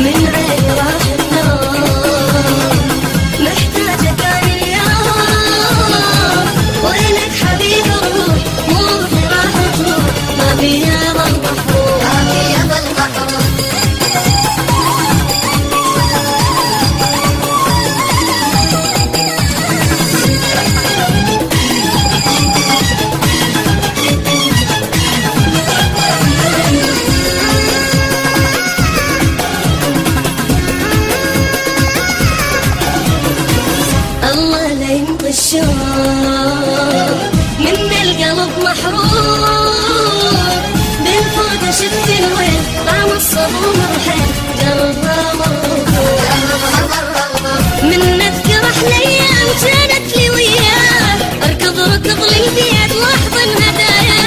من عين راح النار، محتاجك أنا اليوم، وينك حبيب الروح، روحي راح تروح ما بيض المحروم، ما بيض المحروم. الله لا يمضي الشوق من القلب محروم، بالفرقة شفت الويل طعم الصدوم الحين قلبها مرغوب، من نذكر احلى ايام كانت لي وياه، اركض ركض للبيت واحضن هدايا،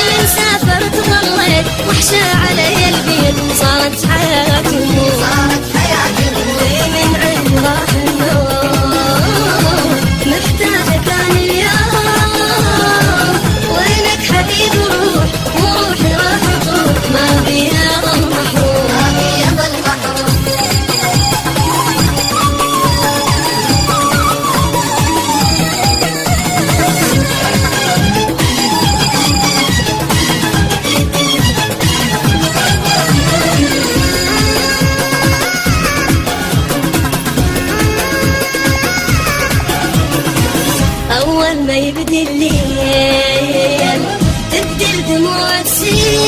من سافرت ظليت وحشة علي البيت، صارت حياتي نور، صارت حياتي نور، من عين راح النور، محتاجك أنا اليوم، وينك حبيب الروح، وروحي راح تروح ما بيض المحروم، ما بيض المحروم. أول ما يبدي الليل تبدي الدموع تسيل،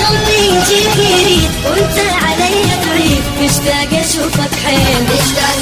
قلبي يجيك يريد وانت علي تعيد، مشتاق اشوفك حيل، مشتاق